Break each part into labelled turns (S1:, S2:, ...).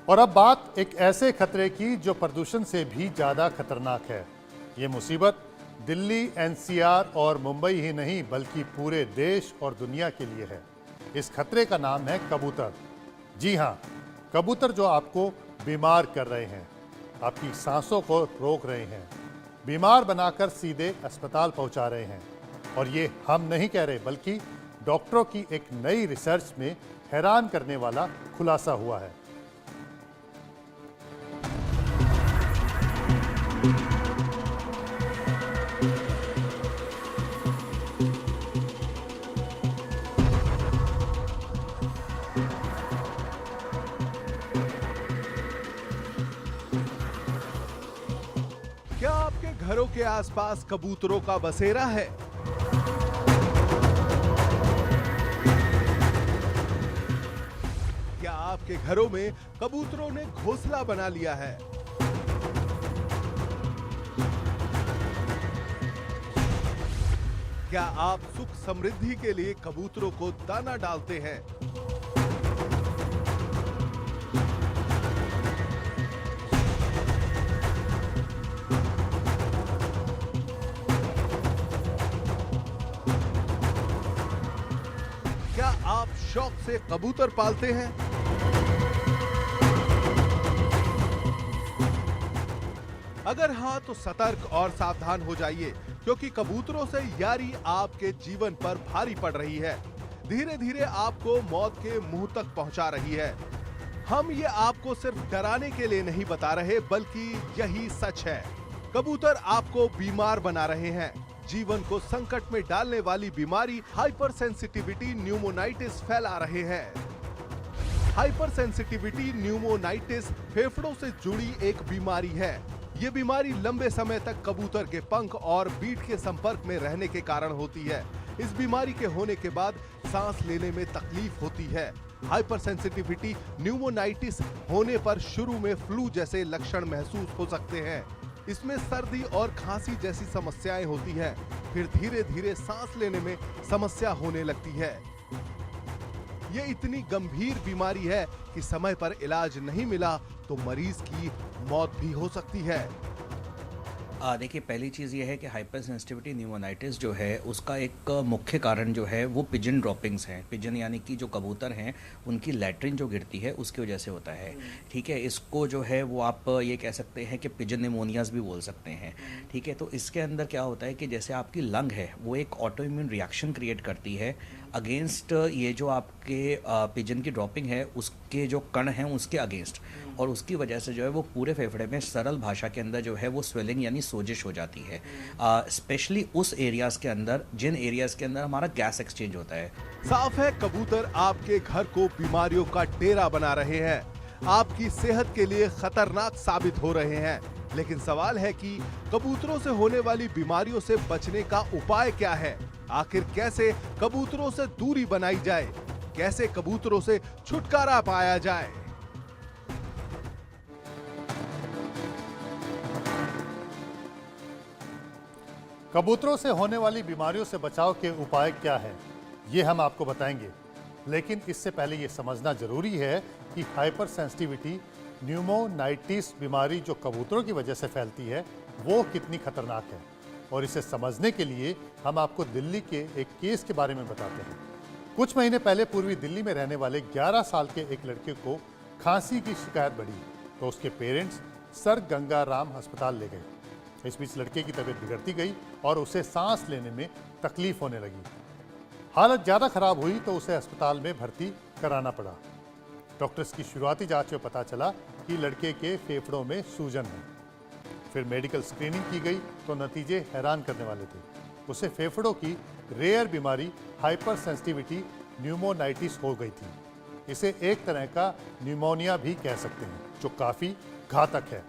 S1: और अब बात एक ऐसे खतरे की जो प्रदूषण से भी ज्यादा खतरनाक है। ये मुसीबत दिल्ली, एनसीआर और मुंबई ही नहीं बल्कि पूरे देश और दुनिया के लिए है। इस खतरे का नाम है कबूतर। जी हाँ, कबूतर जो आपको बीमार कर रहे हैं, आपकी सांसों को रोक रहे हैं, बीमार बनाकर सीधे अस्पताल पहुंचा रहे हैं। और ये हम नहीं कह रहे बल्कि डॉक्टरों की एक नई रिसर्च में हैरान करने वाला खुलासा हुआ है।
S2: क्या आपके घरों के आसपास कबूतरों का बसेरा है? क्या आपके घरों में कबूतरों ने घोंसला बना लिया है? क्या आप सुख समृद्धि के लिए कबूतरों को दाना डालते हैं? क्या आप शौक से कबूतर पालते हैं? अगर हाँ तो सतर्क और सावधान हो जाइए, क्योंकि कबूतरों से यारी आपके जीवन पर भारी पड़ रही है। धीरे धीरे आपको मौत के मुंह तक पहुंचा रही है। हम ये आपको सिर्फ डराने के लिए नहीं बता रहे, बल्कि यही सच है। कबूतर आपको बीमार बना रहे हैं। जीवन को संकट में डालने वाली बीमारी हाइपर सेंसिटिविटी न्यूमोनाइटिस फैला रहे हैं। हाइपर सेंसिटिविटी न्यूमोनाइटिस फेफड़ों से जुड़ी एक बीमारी है। ये बीमारी लंबे समय तक कबूतर के पंख और बीट के संपर्क में रहने के कारण होती है। इस बीमारी के होने के बाद सांस लेने में तकलीफ होती है। हाइपर सेंसिटिविटी न्यूमोनाइटिस होने पर शुरू में फ्लू जैसे लक्षण महसूस हो सकते हैं। इसमें सर्दी और खांसी जैसी समस्याएं होती हैं। फिर धीरे धीरे सांस लेने में समस्या होने लगती है। ये इतनी गंभीर बीमारी है कि समय पर इलाज नहीं मिला तो मरीज की मौत भी हो सकती है।
S3: देखिए, पहली चीज़ ये है कि हाइपर सेंसिटिविटी न्यूमोनाइटिस जो है उसका एक मुख्य कारण जो है वो पिजन ड्रॉपिंग्स हैं। पिजन यानी कि जो कबूतर हैं उनकी लैट्रिन जो गिरती है उसकी वजह से होता है। ठीक है, इसको जो है वो आप ये कह सकते हैं कि पिजन निमोनियाज भी बोल सकते हैं। ठीक है, तो इसके अंदर क्या होता है कि जैसे आपकी लंग है वो एक ऑटो इम्यून रिएक्शन क्रिएट करती है अगेंस्ट ये जो आपके पिजन की ड्रॉपिंग है उसके जो कण हैं उसके अगेंस्ट, और उसकी वजह से जो है वो पूरे फेफड़े में सरल भाषा के अंदर जो है वो स्वेलिंग यानी सोजिश हो जाती है। स्पेशली उस एरियाज के अंदर जिन एरियाज के अंदर हमारा गैस एक्सचेंज होता है।
S2: साफ है, कबूतर आपके घर को बीमारियों का डेरा बना रहे हैं, आपकी सेहत के लिए खतरनाक साबित हो रहे हैं। लेकिन सवाल है कि कबूतरों से होने वाली बीमारियों से बचने का उपाय क्या है? आखिर कैसे कबूतरों से दूरी बनाई जाए? कैसे कबूतरों से छुटकारा पाया जाए?
S1: कबूतरों से होने वाली बीमारियों से बचाव के उपाय क्या है, ये हम आपको बताएंगे। लेकिन इससे पहले ये समझना जरूरी है कि हाइपर सेंसिटिविटी न्यूमोनाइटिस बीमारी जो कबूतरों की वजह से फैलती है वो कितनी खतरनाक है। और इसे समझने के लिए हम आपको दिल्ली के एक केस के बारे में बताते हैं। कुछ महीने पहले पूर्वी दिल्ली में रहने वाले 11 साल के एक लड़के को खांसी की शिकायत बढ़ी तो उसके पेरेंट्स सर गंगाराम अस्पताल ले गए। इस बीच लड़के की तबीयत बिगड़ती गई और उसे सांस लेने में तकलीफ होने लगी। हालत ज़्यादा खराब हुई तो उसे अस्पताल में भर्ती कराना पड़ा। डॉक्टर्स की शुरुआती जांच में पता चला कि लड़के के फेफड़ों में सूजन है। फिर मेडिकल स्क्रीनिंग की गई तो नतीजे हैरान करने वाले थे। उसे फेफड़ों की रेयर बीमारी हाइपर सेंसिटिविटी न्यूमोनाइटिस हो गई थी। इसे एक तरह का न्यूमोनिया भी कह सकते हैं जो काफ़ी घातक है।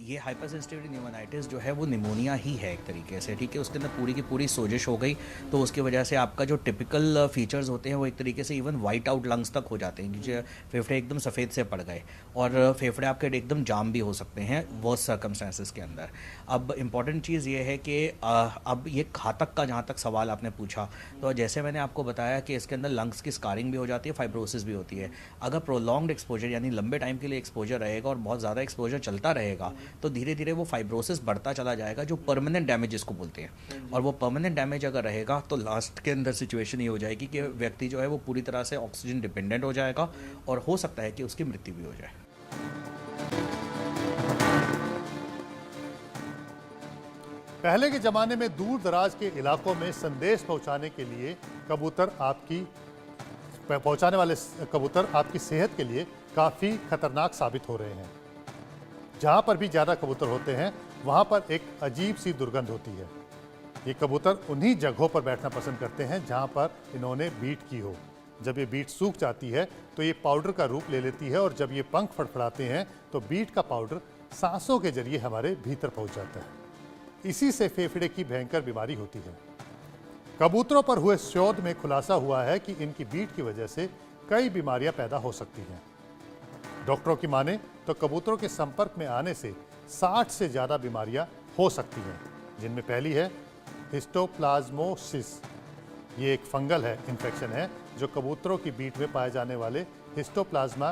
S3: ये हाइपर सेंसिटिविटी न्यूमोनाइटिस जो है वो निमोनिया ही है एक तरीके से, ठीक है। उसके अंदर पूरी की पूरी सोजिश हो गई तो उसकी वजह से आपका जो टिपिकल फीचर्स होते हैं वो एक तरीके से इवन वाइट आउट लंग्स तक हो जाते हैं, क्योंकि फेफड़े एकदम सफ़ेद से पड़ गए और फेफड़े आपके एकदम जाम भी हो सकते हैं वर्स्ट सर्कमस्टेंसेस के अंदर। अब इम्पॉर्टेंट चीज़ ये है कि अब ये घातक का जहाँ तक सवाल आपने पूछा, तो जैसे मैंने आपको बताया कि इसके अंदर लंग्स की स्कारिंग भी हो जाती है, फाइब्रोसिस भी होती है। अगर प्रोलॉन्ग्ड एक्सपोजर यानी लंबे टाइम के लिए एक्सपोजर रहेगा और बहुत ज़्यादा एक्सपोजर चलता रहेगा तो धीरे धीरे वो फाइब्रोसिस बढ़ता चला जाएगा, जो परमानेंट डैमेज इसको बोलते हैं। और वो परमानेंट डैमेज अगर रहेगा तो लास्ट के अंदर सिचुएशन ये हो जाएगी कि व्यक्ति जो है वो पूरी तरह से ऑक्सीजन डिपेंडेंट हो जाएगा और हो सकता है कि उसकी मृत्यु भी हो जाए।
S1: पहले के ज़माने में दूर दराज के इलाकों में संदेश पहुंचाने के लिए पहुंचाने वाले कबूतर आपकी सेहत के लिए काफ़ी खतरनाक साबित हो रहे हैं। जहां पर भी ज़्यादा कबूतर होते हैं वहां पर एक अजीब सी दुर्गंध होती है। ये कबूतर उन्हीं जगहों पर बैठना पसंद करते हैं जहां पर इन्होंने बीट की हो। जब ये बीट सूख जाती है तो ये पाउडर का रूप ले लेती है और जब ये पंख फड़फड़ाते हैं तो बीट का पाउडर सांसों के जरिए हमारे भीतर पहुंच जाता है। इसी से फेफड़े की भयंकर बीमारी होती है। कबूतरों पर हुए शोध में खुलासा हुआ है कि इनकी बीट की वजह से कई बीमारियां पैदा हो सकती हैं। डॉक्टरों की माने तो कबूतरों के संपर्क में आने से 60 से ज़्यादा बीमारियां हो सकती हैं, जिनमें पहली है हिस्टोप्लाज्मोसिस। ये एक फंगल इन्फेक्शन है जो कबूतरों की बीट में पाए जाने वाले हिस्टोप्लाज्मा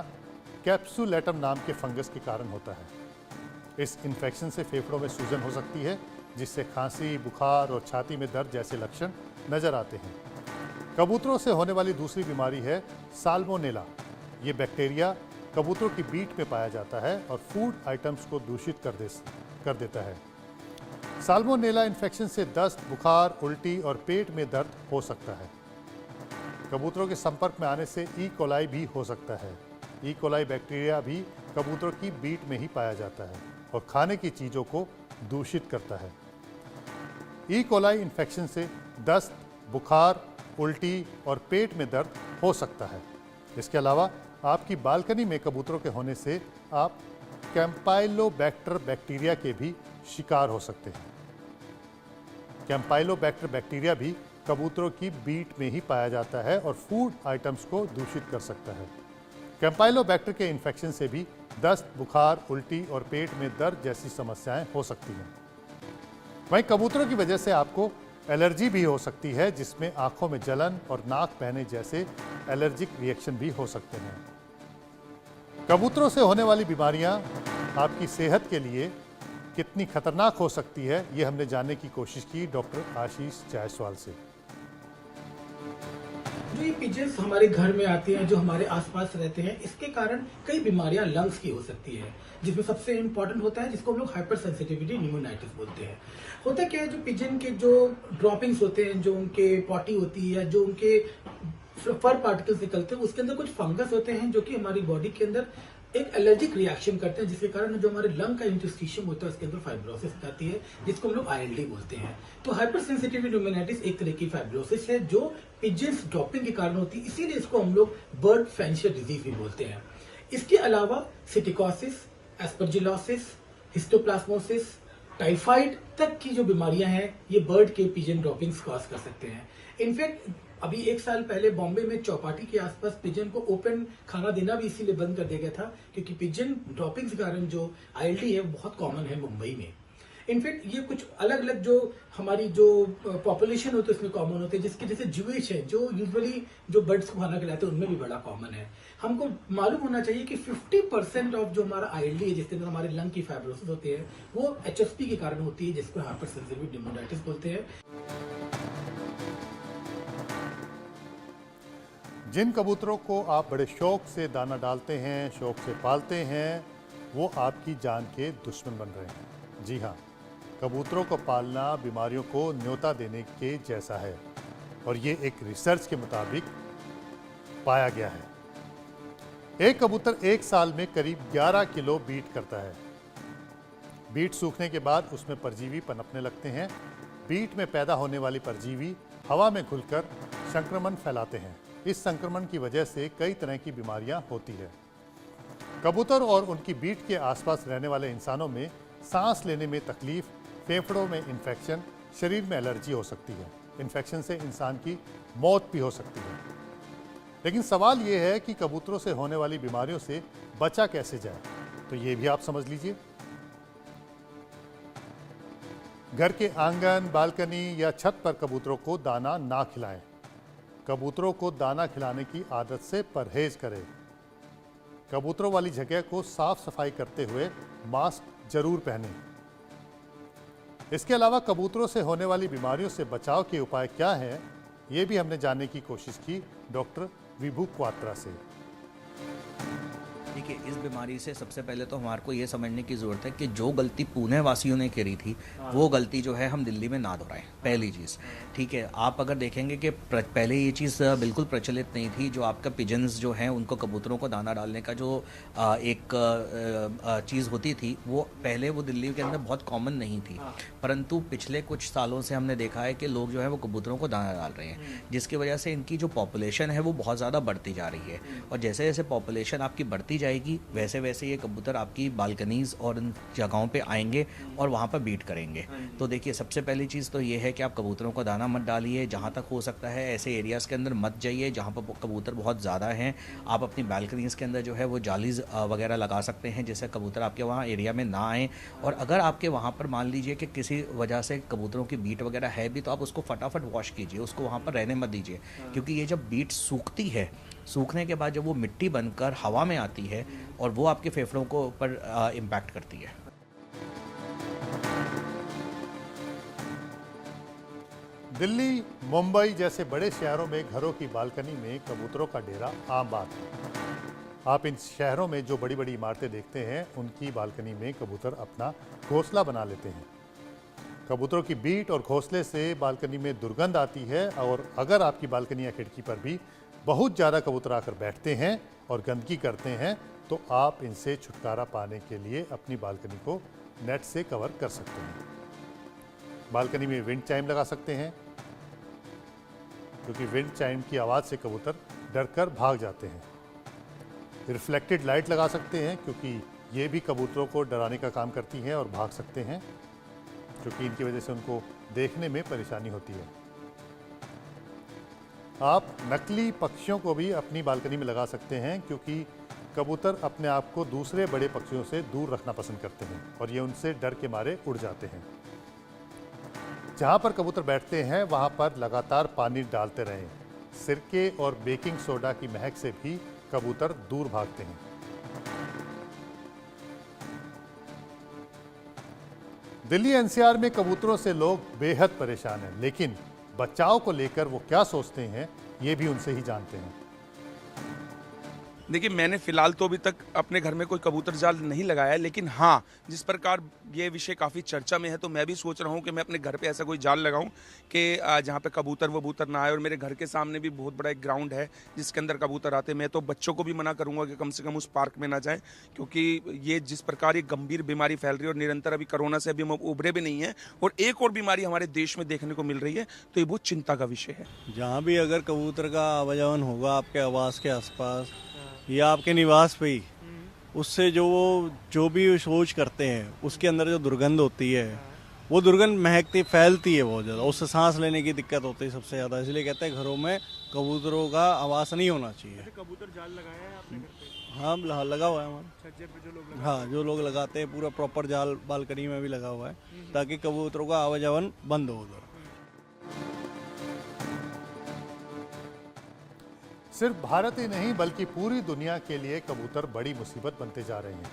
S1: कैप्सुलेटम नाम के फंगस के कारण होता है। इस इन्फेक्शन से फेफड़ों में सूजन हो सकती है, जिससे खांसी, बुखार और छाती में दर्द जैसे लक्षण नजर आते हैं। कबूतरों से होने वाली दूसरी बीमारी है साल्मोनेला। ये बैक्टीरिया कबूतरों की बीट में पाया जाता है और फूड आइटम्स को दूषित कर देता है। साल्मोनेला इन्फेक्शन से दस्त, बुखार, उल्टी और पेट में दर्द हो सकता है। कबूतरों के संपर्क में आने से ई कोलाई भी हो सकता है। ई कोलाई बैक्टीरिया भी कबूतरों की बीट में ही पाया जाता है और खाने की चीज़ों को दूषित करता है। ई कोलाई इन्फेक्शन से दस्त, बुखार, उल्टी और पेट में दर्द हो सकता है। इसके अलावा आपकी बालकनी में कबूतरों के होने से आप कैम्पाइलोबैक्टर बैक्टीरिया के भी शिकार हो सकते हैं। कैम्पाइलोबैक्टर बैक्टीरिया भी कबूतरों की बीट में ही पाया जाता है और फूड आइटम्स को दूषित कर सकता है। कैम्पाइलोबैक्टर के इन्फेक्शन से भी दस्त, बुखार, उल्टी और पेट में दर्द जैसी समस्याएं हो सकती हैं। वहीं कबूतरों की वजह से आपको एलर्जी भी हो सकती है, जिसमें आंखों में जलन और नाक बहने जैसे एलर्जिक रिएक्शन भी हो सकते हैं। कबूतरों से होने वाली बीमारियां आपकी सेहत के लिए कितनी खतरनाक हो सकती है, ये हमने जानने की कोशिश की डॉक्टर आशीष जायसवाल से।
S4: जो ये पिजन्स हमारे घर में आते हैं, जो हमारे आसपास रहते हैं, इसके कारण कई बीमारियां लंग्स की हो सकती है, जिसमें सबसे इम्पोर्टेंट होता है जिसको हम लोग हाइपर सेंसिटिविटी न्यूमोनाइटिस बोलते हैं। होता क्या है, जो पिजन के जो ड्रॉपिंग्स होते हैं, जो उनके पॉटी होती है, जो उनके फर पार्टिकल्स निकलते हैं, उसके अंदर कुछ फंगस होते हैं जो कि हमारी बॉडी के अंदर एक एलर्जिक रिएक्शन करते हैं, जिसके कारण जो हमारे लंग का इंटरस्टिशियम होता है उसके अंदर फाइब्रोसिस आती है, जिसको हम लोग ILD बोलते हैं। तो हाइपर सेंसिटिविटी न्यूमोनाइटिस एक तरह की फाइब्रोसिस है जो पिजन्स ड्रॉपिंग के कारण होती है, इसीलिए इसको हम लोग बर्ड फेंशियर डिजीज भी बोलते हैं। इसके अलावा सिटिकोसिस, एस्परजिलोसिस, हिस्टोप्लाज्मोसिस, टाइफाइड तक की जो बीमारियां हैं ये बर्ड के पिजन ड्रॉपिंग्स कॉज कर सकते हैं। इनफैक्ट अभी 1 साल पहले बॉम्बे में चौपाटी के आसपास पिजन को ओपन खाना देना भी इसीलिए बंद कर दिया गया था, क्योंकि पिजन ड्रॉपिंग्स के कारण जो ILD है वो बहुत कॉमन है मुंबई में। इनफैक्ट ये कुछ अलग अलग जो हमारी जो पॉपुलेशन होती है उसमें कॉमन होते हैं, जिसके जैसे ज्यूइश है जो यूजुअली जो बर्ड्स को खाना खिलाते हैं उनमें भी बड़ा कॉमन है। हमको मालूम होना चाहिए कि 50% ऑफ जो हमारा ILD है, जिसके अंदर हमारे लंग की फाइब्रोसिस होती है, वो HSP के कारण होती है, जिसको हाइपर सेंसिटिव न्यूमोनाइटिस बोलते हैं।
S1: जिन कबूतरों को आप बड़े शौक से दाना डालते हैं, शौक से पालते हैं, वो आपकी जान के दुश्मन बन रहे हैं। जी हाँ, कबूतरों को पालना बीमारियों को न्योता देने के जैसा है और ये एक रिसर्च के मुताबिक पाया गया है। एक कबूतर 1 साल में करीब 11 किलो बीट करता है। बीट सूखने के बाद उसमें परजीवी पनपने लगते हैं। बीट में पैदा होने वाली परजीवी हवा में घुलकर संक्रमण फैलाते हैं। इस संक्रमण की वजह से कई तरह की बीमारियां होती है। कबूतर और उनकी बीट के आसपास रहने वाले इंसानों में सांस लेने में तकलीफ, फेफड़ों में इन्फेक्शन, शरीर में एलर्जी हो सकती है। इन्फेक्शन से इंसान की मौत भी हो सकती है। लेकिन सवाल ये है कि कबूतरों से होने वाली बीमारियों से बचा कैसे जाए, तो ये भी आप समझ लीजिए। घर के आंगन, बालकनी या छत पर कबूतरों को दाना ना खिलाएं। कबूतरों को दाना खिलाने की आदत से परहेज करें। कबूतरों वाली जगह को साफ सफाई करते हुए मास्क जरूर पहनें। इसके अलावा कबूतरों से होने वाली बीमारियों से बचाव के उपाय क्या हैं, ये भी हमने जानने की कोशिश की डॉक्टर विभू क्वात्रा से।
S3: देखिए, इस बीमारी से सबसे पहले तो हमारे को ये समझने की ज़रूरत है कि जो गलती पुणे वासियों ने करी थी वो गलती जो है हम दिल्ली में ना दोहराएं, पहली चीज़। ठीक है, आप अगर देखेंगे कि पहले ये चीज़ बिल्कुल प्रचलित नहीं थी। जो आपका पिजन्स जो हैं उनको कबूतरों को दाना डालने का जो एक चीज़ होती थी वो पहले वो दिल्ली के अंदर बहुत कॉमन नहीं थी। परंतु पिछले कुछ सालों से हमने देखा है कि लोग जो है वो कबूतरों को दाना डाल रहे हैं, जिसकी वजह से इनकी जो पॉपुलेशन है वो बहुत ज़्यादा बढ़ती जा रही है। और जैसे जैसे पॉपुलेशन आपकी बढ़ती जाएगी वैसे वैसे ये कबूतर आपकी बालकनीज और इन जगहों पे आएंगे और वहाँ पर बीट करेंगे। तो देखिए, सबसे पहली चीज़ तो ये है कि आप कबूतरों को दाना मत डालिए। जहाँ तक हो सकता है ऐसे एरियाज़ के अंदर मत जाइए जहाँ पर कबूतर बहुत ज़्यादा हैं। आप अपनी बालकनीज के अंदर जो है वो जालीज वगैरह लगा सकते हैं जिससे कबूतर आपके वहाँ एरिया में ना आए। और अगर आपके वहाँ पर मान लीजिए कि किसी वजह से कबूतरों की बीट वगैरह है भी तो आप उसको फटाफट वॉश कीजिए, उसको वहाँ पर रहने मत दीजिए। क्योंकि ये जब बीट सूखती है, सूखने के बाद जब वो मिट्टी बनकर हवा में आती है और वो आपके फेफड़ों को ऊपर इम्पैक्ट करती है।
S1: दिल्ली, मुंबई जैसे बड़े शहरों में घरों की बालकनी में कबूतरों का डेरा आम बात है। आप इन शहरों में जो बड़ी बड़ी इमारतें देखते हैं उनकी बालकनी में कबूतर अपना घोंसला बना लेते हैं। कबूतरों की बीट और घोंसले से बालकनी में दुर्गंध आती है और अगर आपकी बालकनी या खिड़की पर भी बहुत ज़्यादा कबूतर आकर बैठते हैं और गंदगी करते हैं तो आप इनसे छुटकारा पाने के लिए अपनी बालकनी को नेट से कवर कर सकते हैं। बालकनी में विंड चाइम लगा सकते हैं, क्योंकि विंड चाइम की आवाज़ से कबूतर डरकर भाग जाते हैं। रिफ्लेक्टेड लाइट लगा सकते हैं, क्योंकि ये भी कबूतरों को डराने का काम करती हैं और भाग सकते हैं, क्योंकि इनकी वजह से उनको देखने में परेशानी होती है। आप नकली पक्षियों को भी अपनी बालकनी में लगा सकते हैं, क्योंकि कबूतर अपने आप को दूसरे बड़े पक्षियों से दूर रखना पसंद करते हैं और ये उनसे डर के मारे उड़ जाते हैं। जहाँ पर कबूतर बैठते हैं वहाँ पर लगातार पानी डालते रहें। सिरके और बेकिंग सोडा की महक से भी कबूतर दूर भागते हैं। दिल्ली एनसीआर में कबूतरों से लोग बेहद परेशान हैं, लेकिन बचाव को लेकर वो क्या सोचते हैं ये भी उनसे ही जानते हैं।
S5: देखिए, मैंने फिलहाल तो अभी तक अपने घर में कोई कबूतर जाल नहीं लगाया है, लेकिन हाँ, जिस प्रकार ये विषय काफ़ी चर्चा में है तो मैं भी सोच रहा हूँ कि मैं अपने घर पे ऐसा कोई जाल लगाऊं कि जहाँ पे कबूतर वबूतर ना आए। और मेरे घर के सामने भी बहुत बड़ा एक ग्राउंड है जिसके अंदर कबूतर आते हैं। मैं तो बच्चों को भी मना करूँगा कि कम से कम उस पार्क में ना जाएं, क्योंकि ये जिस प्रकार ये गंभीर बीमारी फैल रही है और निरंतर अभी कोरोना से अभी हम उभरे भी नहीं हैं और एक और बीमारी हमारे देश में देखने को मिल रही है, तो ये बहुत चिंता का विषय है।
S6: जहाँ भी अगर कबूतर का आवाजावन होगा आपके आवास के आसपास या आपके निवास पे ही, उससे जो भी सोच करते हैं उसके अंदर जो दुर्गंध होती है वो दुर्गंध महकती फैलती है बहुत ज़्यादा, उससे सांस लेने की दिक्कत होती है सबसे ज़्यादा। इसलिए कहते हैं घरों में कबूतरों का आवास नहीं होना चाहिए।
S7: कबूतर जाल लगाया है आपने घर पे?
S6: हाँ, लगा हुआ है हमारा
S7: छज्जे पे जो लोग
S6: हाँ, जो लोग लगाते हैं पूरा प्रॉपर जाल बालकनी में भी लगा हुआ है ताकि कबूतरों का आवाजावन बंद हो उधर।
S1: सिर्फ भारत ही नहीं बल्कि पूरी दुनिया के लिए कबूतर बड़ी मुसीबत बनते जा रहे हैं।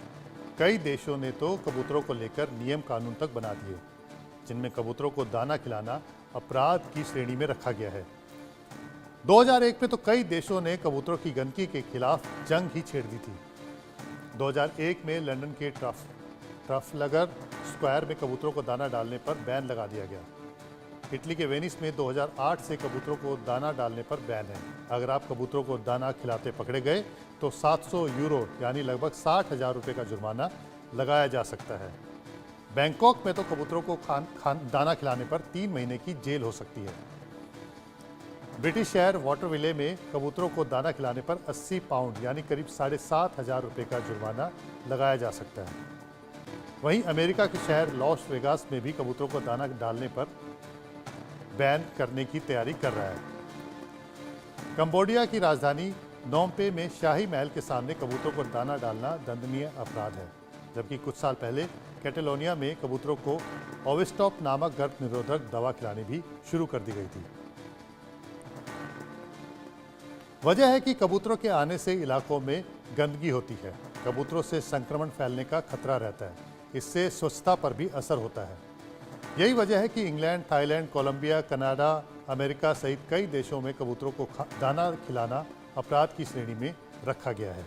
S1: कई देशों ने तो कबूतरों को लेकर नियम कानून तक बना दिए, जिनमें कबूतरों को दाना खिलाना अपराध की श्रेणी में रखा गया है। 2001 में तो कई देशों ने कबूतरों की गंदगी के खिलाफ जंग ही छेड़ दी थी। 2001 में लंदन के ट्रफलगर स्क्वायर में कबूतरों को दाना डालने पर बैन लगा दिया गया। इटली के वेनिस में 2008 से कबूतरों को दाना डालने पर बैन है। अगर आप कबूतरों को दाना खिलाते पकड़े गए तो 700 यूरो यानी लगभग 60,000 रुपये का जुर्माना लगाया जा सकता है। बैंकॉक में तो कबूतरों को दाना खिलाने पर 3 महीने की जेल हो सकती है। ब्रिटिश शहर वाटरविले में कबूतरों को दाना खिलाने पर 80 पाउंड यानी करीब 7,500 रुपये का जुर्माना लगाया जा सकता है। वहीं अमेरिका के शहर लॉस वेगास में भी कबूतरों को दाना डालने पर बैन करने की तैयारी कर रहा है। कंबोडिया की राजधानी नोम पे में शाही महल के सामने कबूतरों को दाना डालना दंडनीय अपराध है, जबकि कुछ साल पहले कैटेलोनिया में कबूतरों को ओविस्टॉप नामक गर्भ निरोधक दवा खिलानी भी शुरू कर दी गई थी। वजह है कि कबूतरों के आने से इलाकों में गंदगी होती है, कबूतरों से संक्रमण फैलने का खतरा रहता है, इससे स्वच्छता पर भी असर होता है। यही वजह है कि England, Thailand, Colombia, Canada, America सहित कई देशों में कबूतरों को दाना खिलाना अपराध की श्रेणी में रखा गया है।